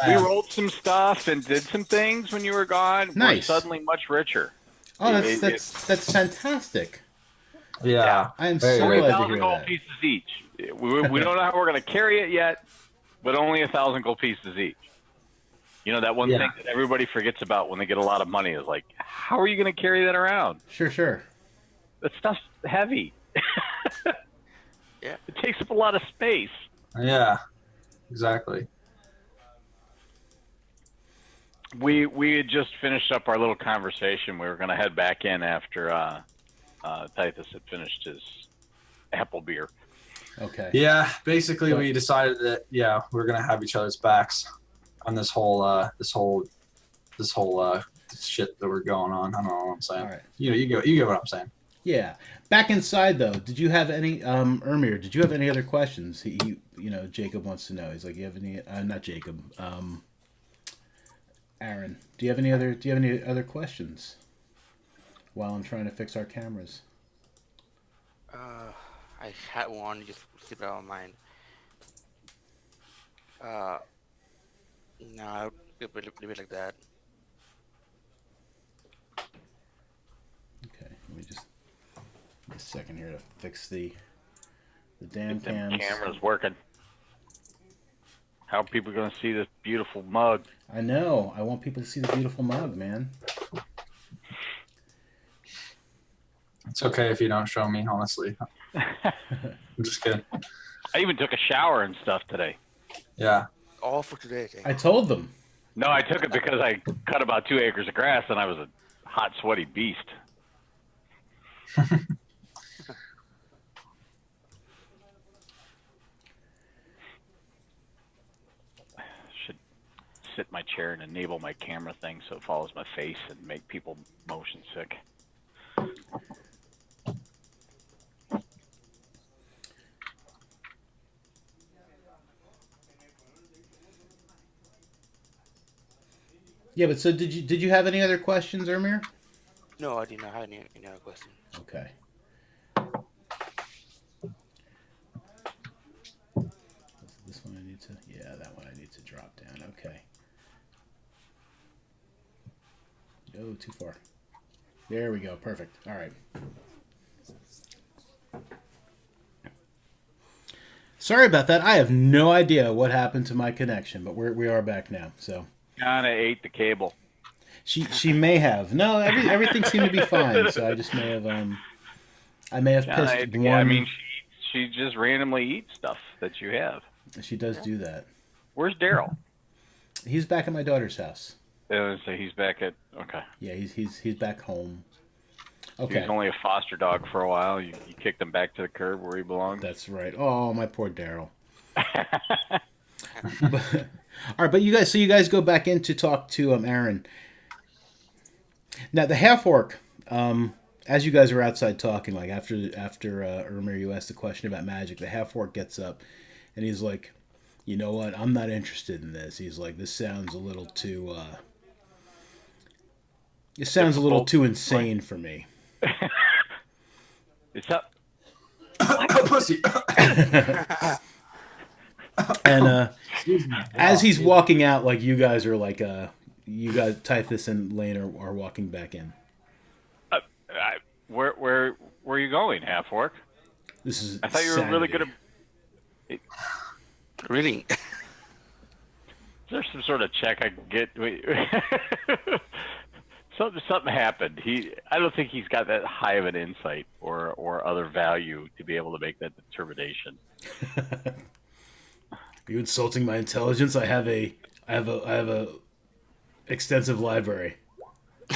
We rolled some stuff and did some things when you were gone. We're Nice. suddenly much richer. Oh, It, it, that's fantastic. yeah, Yeah, I am very so only a good. glad to thousand hear gold that. pieces each. We don't know how we're going to carry it yet, but only 1,000 gold pieces each. You know, that one Yeah, thing that everybody forgets about when they get a lot of money is like, how are you going to carry that around? Sure, sure. That stuff's heavy. Yeah. It takes up a lot of space. yeah, exactly. We had just finished up our little conversation. We were going to head back in after Titus had finished his apple beer. Okay. Yeah, basically So- we decided that we're gonna have each other's backs on this whole shit that we're going on. I don't know what I'm saying. All right. You get what I'm saying. Yeah. Back inside though, did you have any Ermir, did you have any other questions? Jacob wants to know. He's like, you have any not Jacob, Aaron. Do you have any other questions while I'm trying to fix our cameras? I had one, just slipped out of my mind. Uh, no, I'll leave it like that. Okay. Let me just give me a second here to fix the damn Get them cams. cameras working. How are people going to see this beautiful mug? I know. I want people to see the beautiful mug, man. It's okay if you don't show me, honestly. I'm just kidding. I even took a shower and stuff today. Yeah. All for today, okay? I told them. No, I took it because I cut about 2 acres of grass and I was a hot, sweaty beast. Should sit in my chair and enable my camera thing so it follows my face and make people motion sick. Yeah, but so did you have any other questions, Ermir? No, I did not have any other question. Okay. This one I need to, yeah, that one I need to drop down. Okay. Oh, too far. There we go. Perfect. All right. Sorry about that. I have no idea what happened to my connection, but we are back now. So Kinda ate the cable. she may have. No, everything seemed to be fine. So I just may have I may have Kinda pissed ate the, one. I mean, she just randomly eats stuff that you have. She does do that. Where's Daryl? He's back at my daughter's house. So he's back at, okay. Yeah, he's back home. He Okay, was only a foster dog for a while. You kicked him back to the curb where he belongs. that's right. Oh, my poor Daryl. But, all right, but you guys go back in to talk to Aaron. Now the half orc, as you guys are outside talking, like after Ermir, you asked the question about magic. The half orc gets up, and he's like, "You know what? I'm not interested in this." He's like, "This sounds a little too. It sounds a little too insane for me." It's up. Pussy. And Excuse me. as he's walking out, like you guys are like, you guys, Tythus and Lane are walking back in. Where are you going, half orc? This is. I thought you were really good at. Really? Is there some sort of check I can get? Wait. Something happened. I don't think he's got that high of an insight or other value to be able to make that determination. Are you insulting my intelligence? I have a extensive library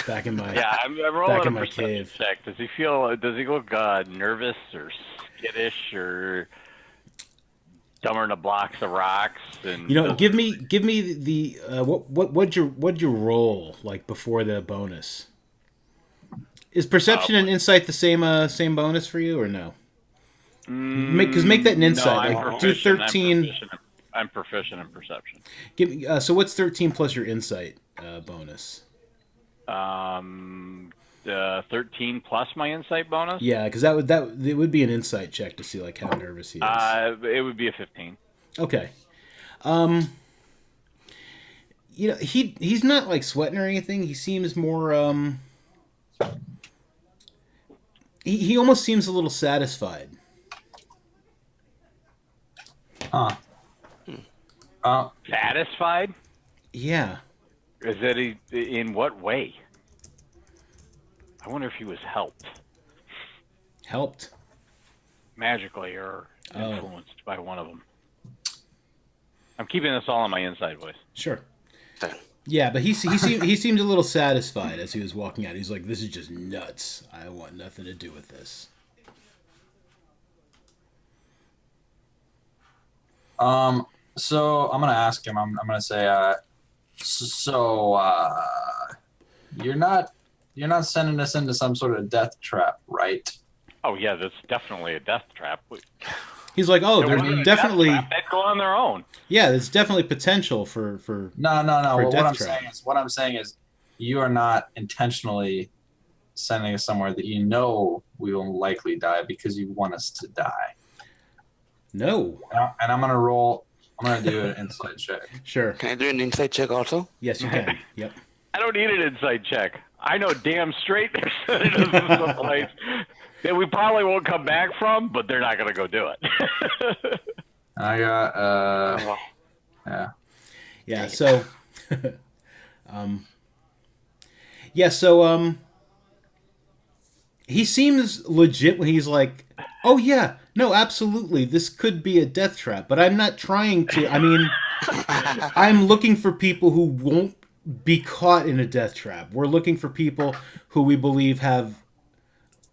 back in my Yeah, I'm back rolling in a my perception cave. check. Does he look nervous or skittish or dumber than a box of rocks? And Give me the what'd your roll like before the bonus? Is perception and insight the same bonus for you or no? Make that an no, insight. I'm Like do proficient. 13. I'm proficient in perception. Give me so what's 13 plus your insight bonus? 13 plus my insight bonus. Yeah, because it would be an insight check to see like how nervous he is. It would be a 15. Okay. you know, he's not like sweating or anything. He seems more he almost seems a little satisfied. Huh. Satisfied? Yeah. Is that in what way? I wonder if he was helped Helped. magically or Oh. influenced by one of them. I'm keeping this all on my inside voice. Sure. Dang. Yeah, but he seemed a little satisfied as he was walking out. He's like, "This is just nuts. I want nothing to do with this." So I'm gonna ask him. I'm gonna say, you're not sending us into some sort of death trap, right? Oh yeah, that's definitely a death trap. He's like, "Oh, It there's wasn't a definitely death trap. They'd go on their own. yeah, there's definitely potential for No. For What death I'm trap. saying is, you are not intentionally sending us somewhere that you know we will likely die because you want us to die. no." And I'm gonna roll. I'm gonna do an insight check. Sure. Can I do an insight check also? Yes, you can. Yep. I don't need an inside check. I know damn straight they're sending us to some place that we probably won't come back from, but they're not going to go do it. I got Well, yeah. Yeah. So, yeah. So, he seems legit when he's like, "Oh yeah, no, absolutely, this could be a death trap." But I'm not trying to. I mean, I'm looking for people who won't be caught in a death trap. We're looking for people who we believe have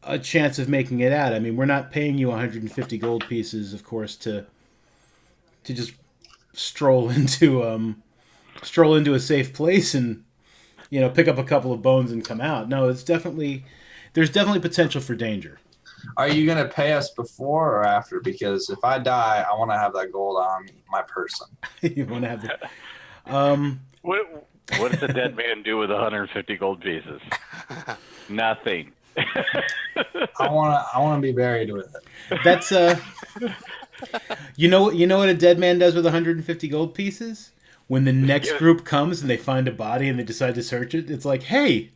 a chance of making it out. I mean, we're not paying you 150 gold pieces, of course, to just stroll into a safe place and, you know, pick up a couple of bones and come out. No, there's definitely potential for danger. Are you gonna pay us before or after? Because if I die, I want to have that gold on my person. You want to have the What does a dead man do with 150 gold pieces? Nothing. I want to be buried with it. That's you know what a dead man does with 150 gold pieces? When the next group comes and they find a body and they decide to search it, it's like, "Hey,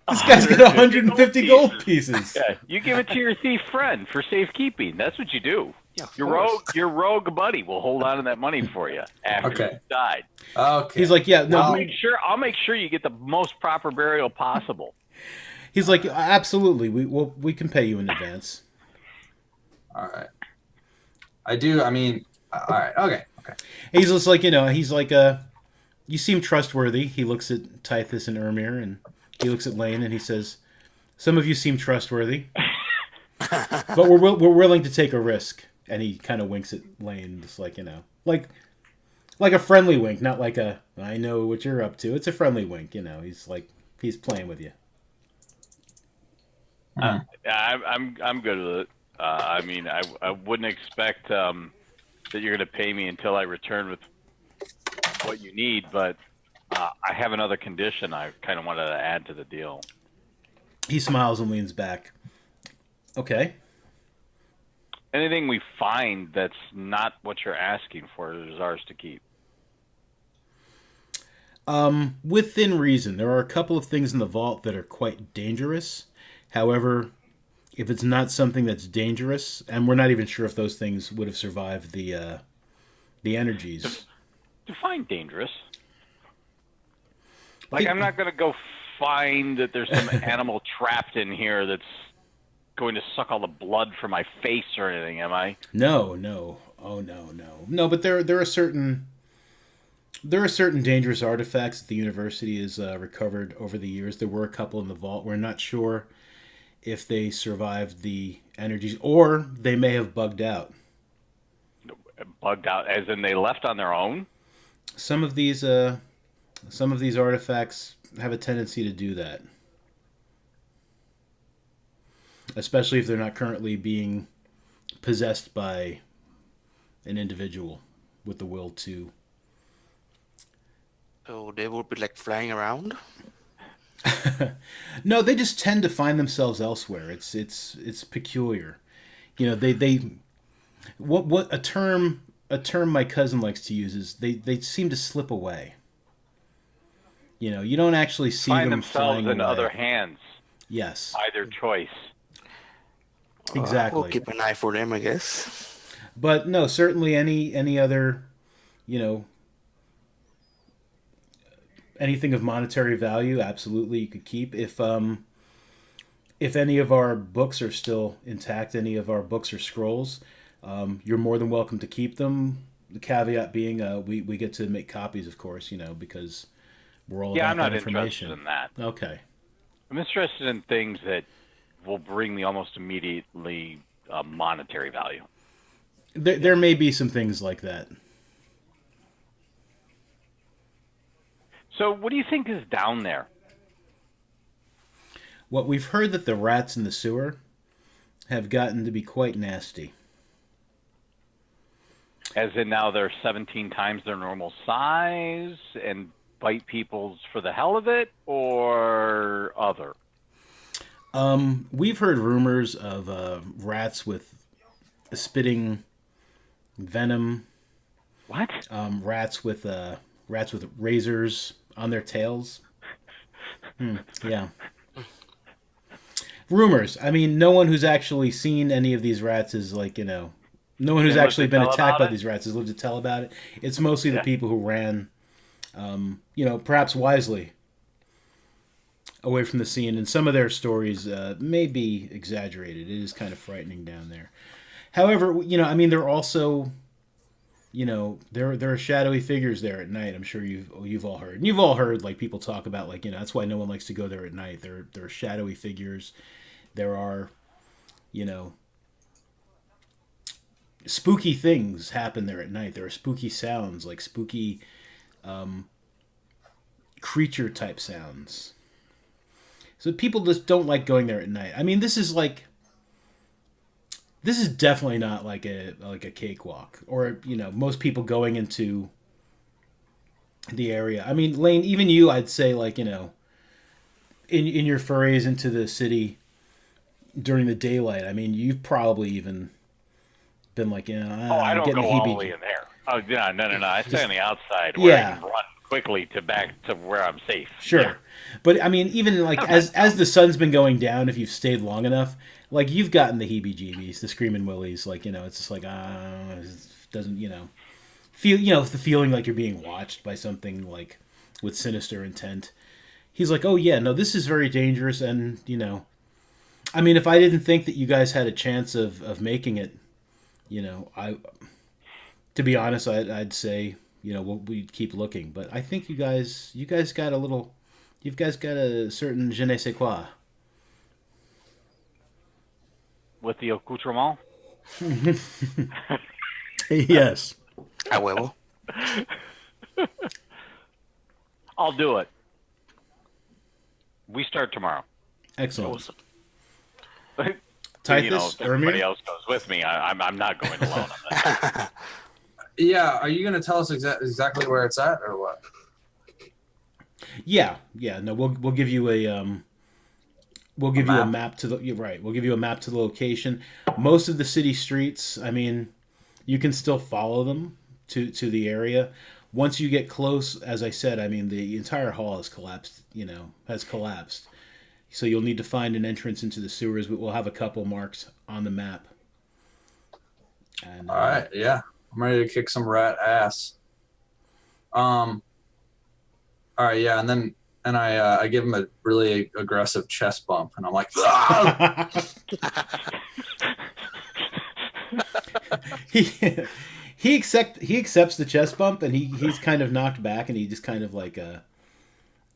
this guy's got 150 gold pieces." Yeah, you give it to your thief friend for safekeeping. That's what you do. yeah, of Your course. rogue buddy will hold on to that money for you after Okay. you died. Okay. He's like, "Yeah, no." I'll make sure you get the most proper burial possible. He's like, "Absolutely. We can pay you in advance." All right. I do. I mean, all right. Okay. He's just like, he's like, "You seem trustworthy." He looks at Tithus and Ermir, and he looks at Lane, and he says, "Some of you seem trustworthy, but we're willing to take a risk." And he kind of winks at Lane, just like, like a friendly wink, not like a "I know what you're up to." It's a friendly wink, He's like, he's playing with you. I'm good with it. I mean, I wouldn't expect that you're going to pay me until I return with what you need, but I have another condition I kind of wanted to add to the deal. He smiles and leans back. Okay. Anything we find that's not what you're asking for is ours to keep. Within reason. There are a couple of things in the vault that are quite dangerous. However, if it's not something that's dangerous, and we're not even sure if those things would have survived the energies. Define dangerous. Like, I'm not going to go find that there's some animal trapped in here that's going to suck all the blood from my face or anything, am I? No. Oh, no. No, but there are certain dangerous artifacts that the university has recovered over the years. There were a couple in the vault. We're not sure if they survived the energies, or they may have bugged out. Bugged out, as in they left on their own? Some of these artifacts have a tendency to do that, especially if they're not currently being possessed by an individual with the will to. So they would be like flying around. No, they just tend to find themselves elsewhere. It's peculiar. They what a term my cousin likes to use is they seem to slip away. You don't actually see Find them themselves flying in away. other hands Yes, by their choice. exactly. We'll keep an eye for them, I guess. But no, certainly any other, you know, anything of monetary value, absolutely you could keep. If any of our books are still intact, any of our books or scrolls, you're more than welcome to keep them. The caveat being, we get to make copies, of course, because we're all Yeah, about I'm not that interested information. in that. Okay. I'm interested in things that will bring me almost immediately monetary value. There may be some things like that. So, what do you think is down there? What we've heard that the rats in the sewer have gotten to be quite nasty. As in now they're 17 times their normal size and bite people for the hell of it, or other? We've heard rumors of rats with spitting venom. What? Rats with razors on their tails. Yeah. Rumors. I mean, no one who's actually seen any of these rats is no one who's actually been attacked by these rats has lived to tell about it. It's mostly the people who ran, perhaps wisely, away from the scene. And some of their stories may be exaggerated. It is kind of frightening down there. However, they're also, there are shadowy figures there at night. I'm sure you've all heard. And you've all heard people talk about that's why no one likes to go there at night. There are shadowy figures. There are, spooky things happen there at night. There are spooky sounds, like spooky creature type sounds. So people just don't like going there at night. I mean, this is definitely not like a cakewalk, or most people going into the area. I mean, Lane, even you, I'd say in your forays into the city during the daylight. I mean, you've probably even been I don't getting go the all the heebie. way in there. Oh, yeah, no. I stay on the outside where I can run quickly back to where I'm safe. Sure. Yeah. But I mean, even as the sun's been going down, if you've stayed long enough, you've gotten the heebie-jeebies, the screaming willies. It's just it doesn't feel the feeling like you're being watched by something with sinister intent. He's like, oh yeah, no, this is very dangerous, and I mean, if I didn't think that you guys had a chance of making it, to be honest, I'd say we'd keep looking. But I think you guys got a certain je ne sais quoi. With the accoutrement? Yes. A huevo. I'll do it. We start tomorrow. Excellent. Awesome. Titus, if everybody Ermir? else goes with me, I'm not going alone on this. Yeah, are you going to tell us exactly where it's at, or what? Yeah. No, we'll give you a map to the We'll give you a map to the location. Most of the city streets, I mean, you can still follow them to the area. Once you get close, as I said, I mean, the entire hall has collapsed. So you'll need to find an entrance into the sewers, but we'll have a couple marks on the map. And, All right, yeah. I'm ready to kick some rat ass. All right, yeah, and I give him a really aggressive chest bump, and I'm like, ah! he accepts the chest bump, and he's kind of knocked back, and he just kind of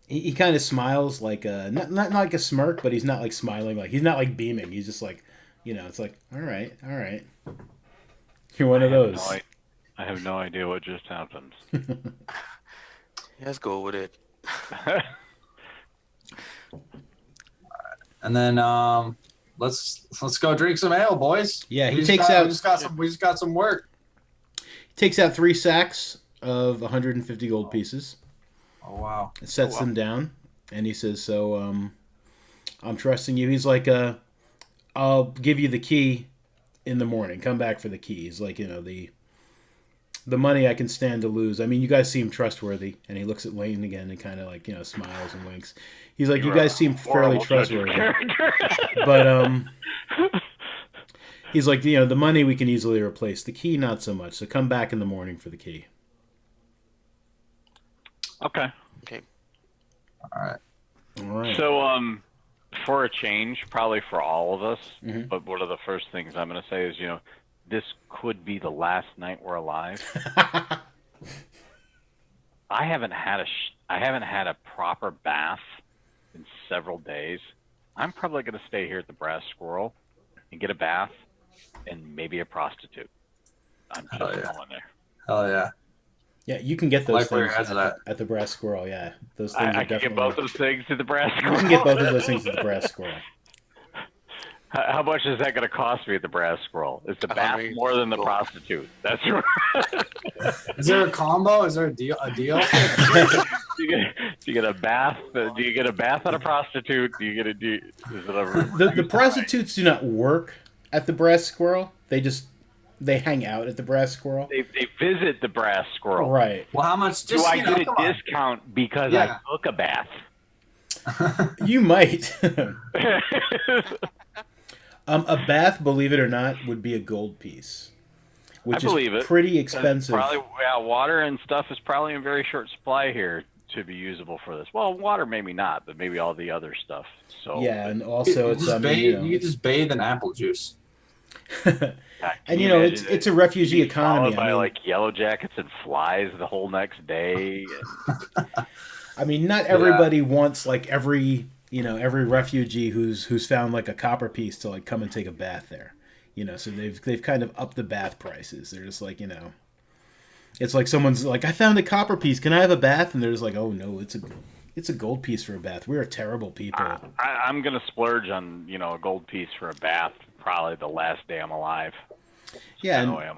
he kind of smiles not like a smirk, but he's not smiling, he's not beaming. He's just it's all right. You're one of those. I have no idea what just happened. Let's go with it. And then let's go drink some ale, boys. Yeah, we just got some work. He takes out 3 sacks of 150 gold pieces. Oh wow! Sets them down, and he says, "So, I'm trusting you." He's like, "I'll give you the key in the morning. Come back for the key." He's like, The money I can stand to lose. I mean, you guys seem trustworthy. And he looks at Lane again and kind of like, smiles and winks. He's like, you guys seem fairly trustworthy. But he's like, the money we can easily replace. The key, not so much. So come back in the morning for the key. Okay. All right. So, for a change, probably for all of us, Mm-hmm. but one of the first things I'm going to say is, this could be the last night we're alive. I haven't had a proper bath in several days. I'm probably going to stay here at the Brass Squirrel and get a bath and maybe a prostitute. I'm just going there. Hell yeah. Yeah, you can get those things at the Brass Squirrel. Yeah, those things I are can definitely. get both those things at the Brass Squirrel. You can get both of those things at the Brass Squirrel. How much is that going to cost me at the Brass Squirrel? Is the bath more than the prostitute? That's right. Is there a combo? Is there a deal? Do you The get a bath and a prostitute? the prostitutes do not work at the Brass Squirrel. They hang out at the Brass Squirrel. They visit the Brass Squirrel. Right. Well, how much? Do I get a discount because I took a bath? You might. A bath, believe it or not, would be a gold piece, which is pretty expensive. Probably, water and stuff is probably in very short supply here to be usable for this. Well, water maybe not, but maybe all the other stuff. So yeah, and also you can just bathe in apple juice. and it's a refugee economy. Followed by like yellow jackets and flies the whole next day. I mean, not everybody wants like every refugee who's found like a copper piece to like come and take a bath there. So they've kind of upped the bath prices. They're just like, it's like someone's like, I found a copper piece. Can I have a bath? And they're just like, oh no, it's a gold piece for a bath. We're terrible people. I'm gonna splurge on a gold piece for a bath. Probably the last day I'm alive. Yeah,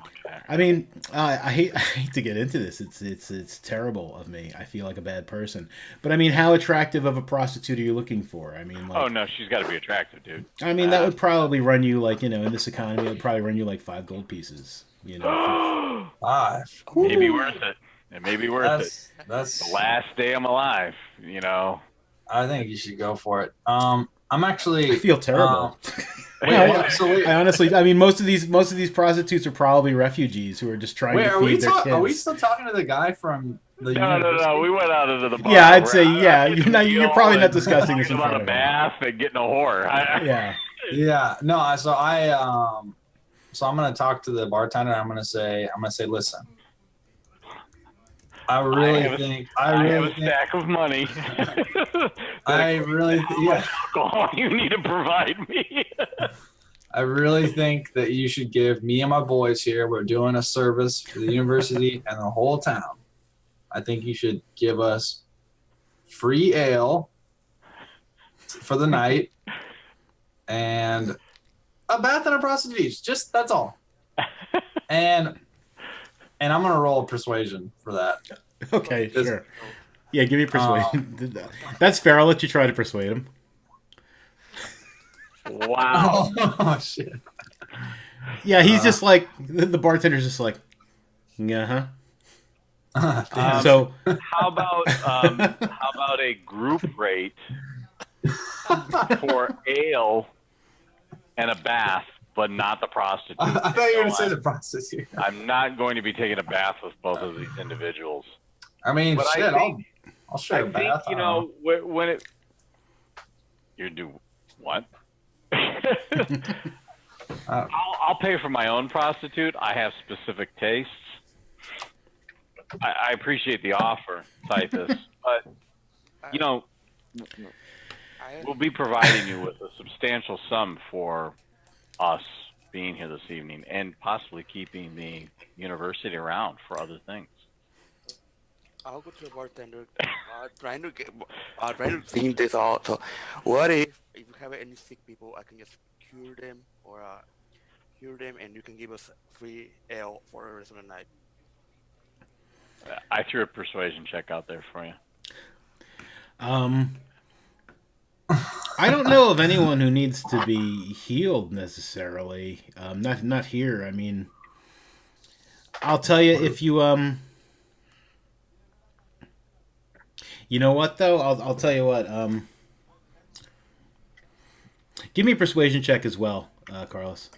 I mean, I hate to get into this. It's terrible of me. I feel like a bad person. But I mean, how attractive of a prostitute are you looking for? I mean, like, oh no, she's got to be attractive, dude. I mean, that would probably run you like in this economy, it would probably run you like 5 gold pieces. 5. Maybe worth it. It may be worth it. That's the last day I'm alive. I think you should go for it. I'm actually. I feel terrible. Wait. I honestly, I mean, most of these prostitutes are probably refugees who are just trying to feed their kids. Are we still talking to the guy from the university? No. We went out into the bar. Yeah, I'd say, you're probably not discussing this in front of a bath and getting a whore. Yeah. Yeah. No. So I'm gonna talk to the bartender. I'm gonna say, listen. I have a stack of money. Alcohol you need to provide me. I really think that you should give me and my boys here. We're doing a service for the university and the whole town. I think you should give us free ale for the night and a bath and a prostitute. Just that's all. And I'm gonna roll a persuasion for that. Okay, sure. Yeah, give me persuasion. That's fair. I'll let you try to persuade him. Wow. Oh shit. Yeah, he's just like the bartender's just like, so how about a group rate for ale and a bath? But not the prostitute. I thought you were going to say the prostitute. I'm not going to be taking a bath with both of these individuals. I mean, shit, I'll share a bath. When it... You do what? I'll pay for my own prostitute. I have specific tastes. I appreciate the offer, Titus, but, we'll be providing you with a substantial sum for us being here this evening and possibly keeping the university around for other things. I'll go to the bartender, trying to think this out. So, what if you have any sick people, I can just cure them and you can give us free ale for the rest of the night. I threw a persuasion check out there for you. I don't know of anyone who needs to be healed necessarily. Not here. I mean, I'll tell you if you you know what though? I'll tell you what. Give me a persuasion check as well, Carlos.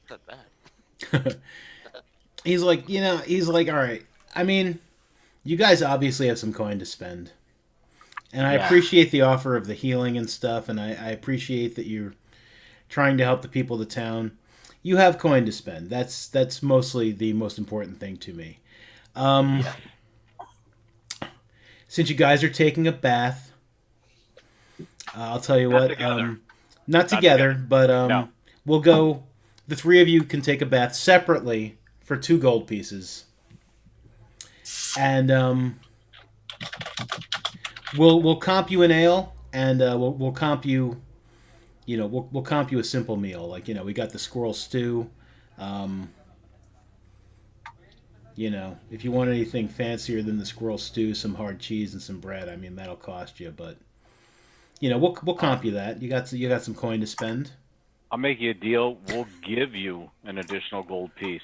Not bad. He's like, all right. I mean, you guys obviously have some coin to spend. And I appreciate the offer of the healing and stuff, and I appreciate that you're trying to help the people of the town. You have coin to spend. That's mostly the most important thing to me. Since you guys are taking a bath, I'll tell you Not what. together. Not together, but No. we'll go. The three of you can take a bath separately for 2 gold pieces, and we'll comp you an ale, and we'll comp you. We'll comp you a simple meal. Like, we got the squirrel stew. If you want anything fancier than the squirrel stew, some hard cheese and some bread, I mean, that'll cost you. But, we'll comp you that. You got some coin to spend. I'll make you a deal. We'll give you an additional gold piece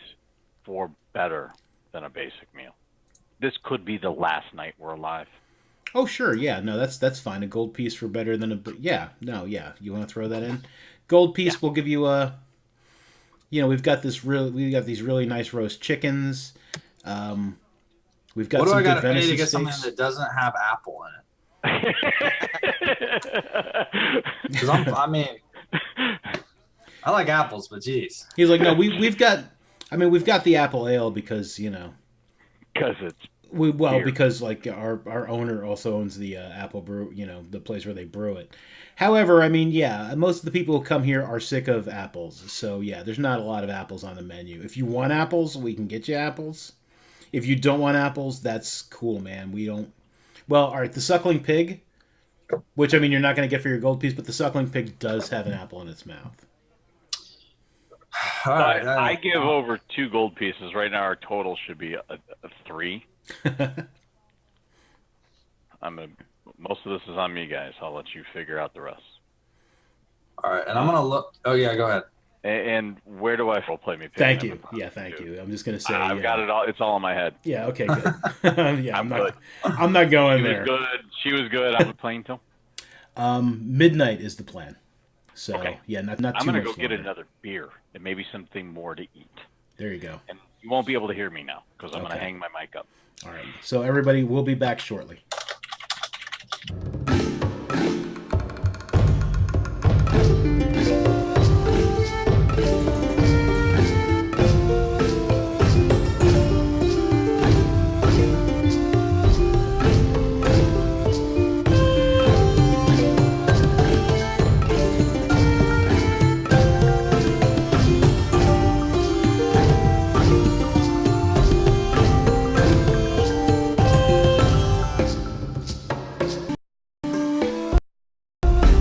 for better than a basic meal. This could be the last night we're alive. Oh, sure. Yeah. No, that's fine. A gold piece for better than a... Yeah. No, yeah. You want to throw that in? Gold piece, we'll give you a... we've got these really nice roast chickens. We've got What do some I good got to pay venison to get steaks. something that doesn't have apple in it? Because I like apples, but geez. He's like, no, we've got the apple ale because Because it's Well, Beer. because like our owner also owns the apple brew, the place where they brew it. However, I mean, yeah, most of the people who come here are sick of apples. So yeah, there's not a lot of apples on the menu. If you want apples, we can get you apples. If you don't want apples, that's cool, man. We don't. Well, all right, the suckling pig, which I mean you're not going to get for your gold piece, but the suckling pig does have an apple in its mouth. All right, I give over 2 gold pieces. Right now our total should be a 3. Most of this is on me, guys. I'll let you figure out the rest. All right, and I'm gonna look. Oh yeah, go ahead. And where do I role play me? Thank you. Yeah, thank you. I'm just going to say I've got it all. It's all in my head. Yeah. Okay. Good. Yeah. I'm good. not going She there. was good. She was good. I'm playing till. Midnight is the plan. So Okay. yeah, not I'm too gonna much go get longer. another beer and maybe something more to eat. There you go. And you won't be able to hear me now because I'm Okay. gonna hang my mic up. All right. So everybody, we'll be back shortly.